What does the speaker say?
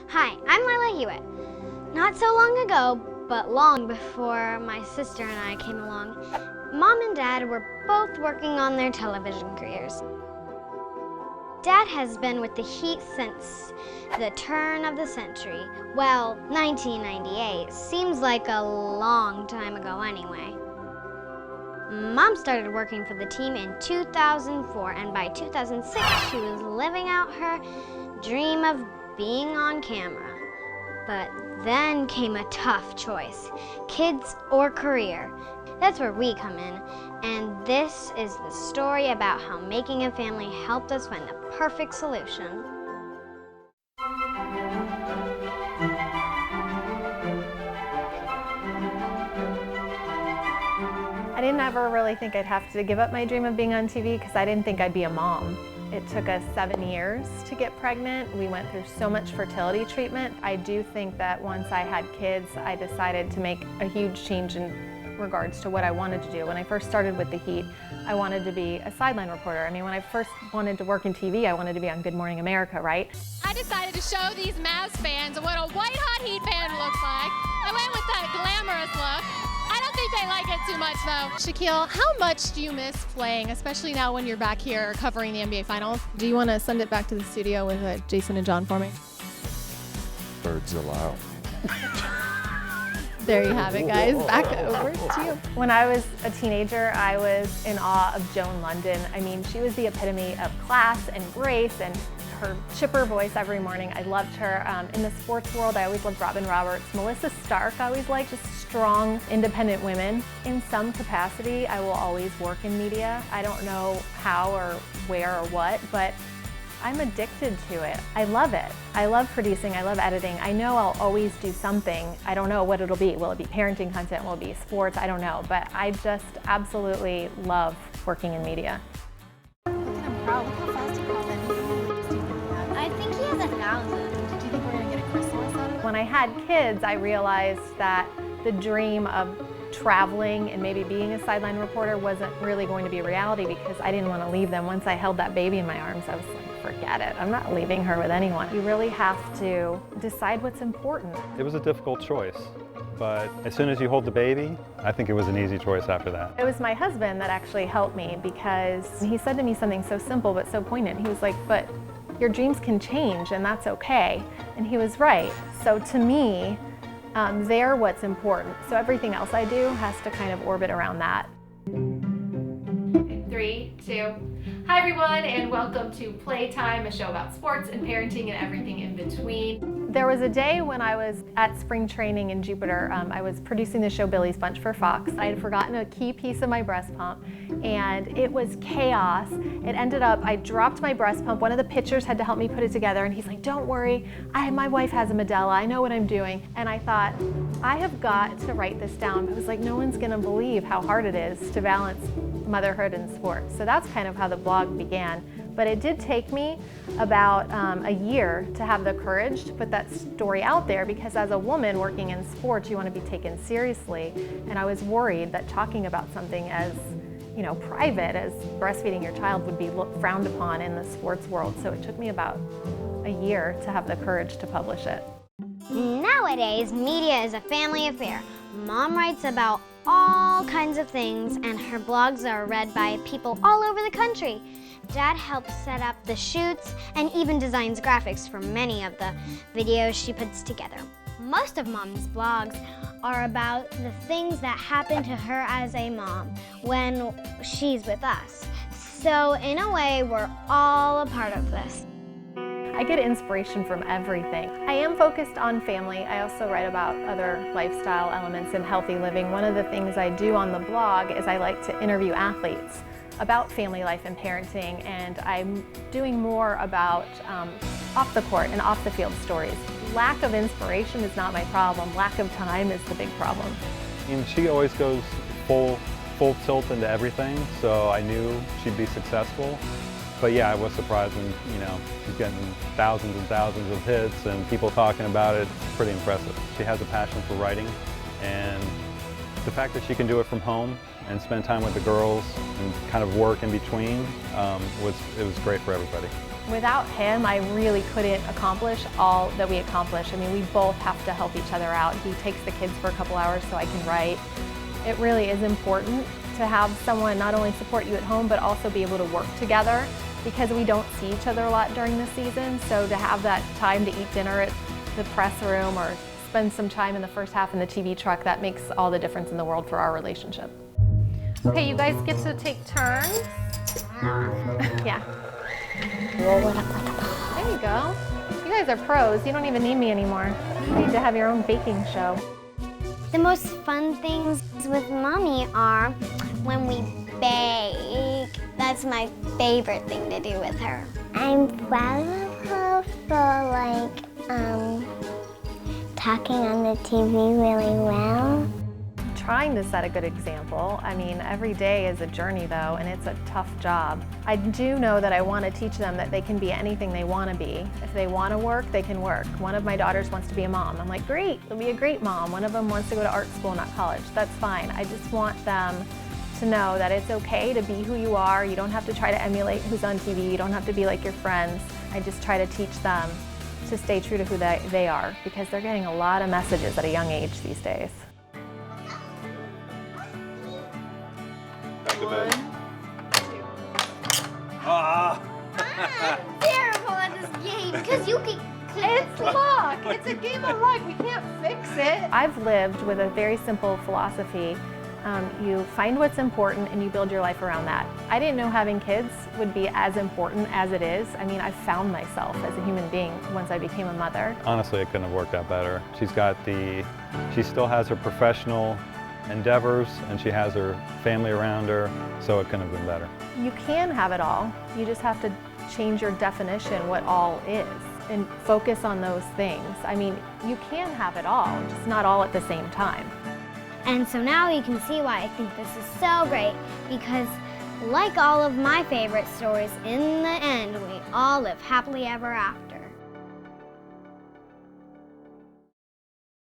Hi, I'm Lila Hewitt. Not so long ago, but long before my sister and I came along, Mom and Dad were both working on their television careers. Dad has been with the Heat since the turn of the century. Well, 1998 seems like a long time ago anyway. Mom started working for the team in 2004, and by 2006, she was living out her dream of being on camera. But then came a tough choice, kids or career. That's where we come in, and this is the story about how making a family helped us find the perfect solution. I didn't ever really think I'd have to give up my dream of being on TV because I didn't think I'd be a mom. It took us 7 years to get pregnant. We went through so much fertility treatment. I do think that once I had kids, I decided to make a huge change in regards to what I wanted to do. When I first started with the Heat, I wanted to be a sideline reporter. I mean, when I first wanted to work in TV, I wanted to be on Good Morning America, right? I decided to show these Mavs fans what a white-hot Heat fan looks like. I went with that glamorous look. I don't think they like it too much, though. Shaquille, how much do you miss playing, especially now when you're back here covering the NBA Finals? Do you want to send it back to the studio with Jason and John for me? Birds allow. There you have it, guys. Back over to you. When I was a teenager, I was in awe of Joan London. I mean, she was the epitome of class and grace and her chipper voice every morning. I loved her. In the sports world, I always loved Robin Roberts. Melissa Stark, I always liked, just strong, independent women. In some capacity, I will always work in media. I don't know how or where or what, but I'm addicted to it. I love it. I love producing, I love editing. I know I'll always do something. I don't know what it'll be. Will it be parenting content? Will it be sports? I don't know, but I just absolutely love working in media. Look at him proud. Look how fast he crawled in. I think he has 1,000. Do you think we're going to get a chrysalis out of it? When I had kids, I realized that the dream of traveling and maybe being a sideline reporter wasn't really going to be a reality because I didn't want to leave them. Once I held that baby in my arms, I was like, forget it. I'm not leaving her with anyone. You really have to decide what's important. It was a difficult choice, but as soon as you hold the baby, I think it was an easy choice after that. It was my husband that actually helped me because he said to me something so simple but so poignant. He was like, but your dreams can change and that's okay. And he was right. So to me, they're what's important. So everything else I do has to kind of orbit around that. 3, 2. Hi everyone, and welcome to Playtime, a show about sports and parenting and everything in between. There was a day when I was at spring training in Jupiter. I was producing the show Billy's Bunch for Fox. I had forgotten a key piece of my breast pump, and it was chaos. It ended up, I dropped my breast pump. One of the pitchers had to help me put it together, and he's like, don't worry, my wife has a Medela. I know what I'm doing. And I thought, I have got to write this down. I was like, no one's gonna believe how hard it is to balance motherhood and sports. So that's kind of how the blog began. But it did take me about a year to have the courage to put that story out there because as a woman working in sports, you want to be taken seriously. And I was worried that talking about something as private as breastfeeding your child would be frowned upon in the sports world. So it took me about a year to have the courage to publish it. Nowadays, media is a family affair. Mom writes about all kinds of things, and her blogs are read by people all over the country. Dad helps set up the shoots and even designs graphics for many of the videos she puts together. Most of Mom's blogs are about the things that happen to her as a mom when she's with us. So in a way, we're all a part of this. I get inspiration from everything. I am focused on family. I also write about other lifestyle elements and healthy living. One of the things I do on the blog is I like to interview athletes about family life and parenting, and I'm doing more about off the court and off the field stories. Lack of inspiration is not my problem. Lack of time is the big problem. And she always goes full tilt into everything, so I knew she'd be successful. But yeah, I was surprised when, she's getting thousands and thousands of hits and people talking about it. It's pretty impressive. She has a passion for writing, and the fact that she can do it from home and spend time with the girls and kind of work in between, it was great for everybody. Without him, I really couldn't accomplish all that we accomplish. I mean, we both have to help each other out. He takes the kids for a couple hours so I can write. It really is important to have someone not only support you at home, but also be able to work together, because we don't see each other a lot during the season. So to have that time to eat dinner at the press room or spend some time in the first half in the TV truck, that makes all the difference in the world for our relationship. Okay, you guys get to take turns. Yeah. There you go. You guys are pros. You don't even need me anymore. You need to have your own baking show. The most fun things with Mommy are when we bake. That's my favorite thing to do with her. I'm proud of her for talking on the TV really well. Trying to set a good example. I mean, every day is a journey though, and it's a tough job. I do know that I want to teach them that they can be anything they want to be. If they want to work, they can work. One of my daughters wants to be a mom. I'm like, great, you'll be a great mom. One of them wants to go to art school, not college. That's fine. I just want them to know that it's okay to be who you are. You don't have to try to emulate who's on TV. You don't have to be like your friends. I just try to teach them to stay true to who they are, because they're getting a lot of messages at a young age these days. I'm terrible at this game because you can. It's luck. It's a game of luck. We can't fix it. I've lived with a very simple philosophy. You find what's important and you build your life around that. I didn't know having kids would be as important as it is. I mean, I found myself as a human being once I became a mother. Honestly, it couldn't have worked out better. She still has her professional endeavors and she has her family around her, so it couldn't have been better. You can have it all. You just have to change your definition what all is and focus on those things. I mean, you can have it all, just not all at the same time. And so now you can see why I think this is so great, because like all of my favorite stories, in the end, we all live happily ever after.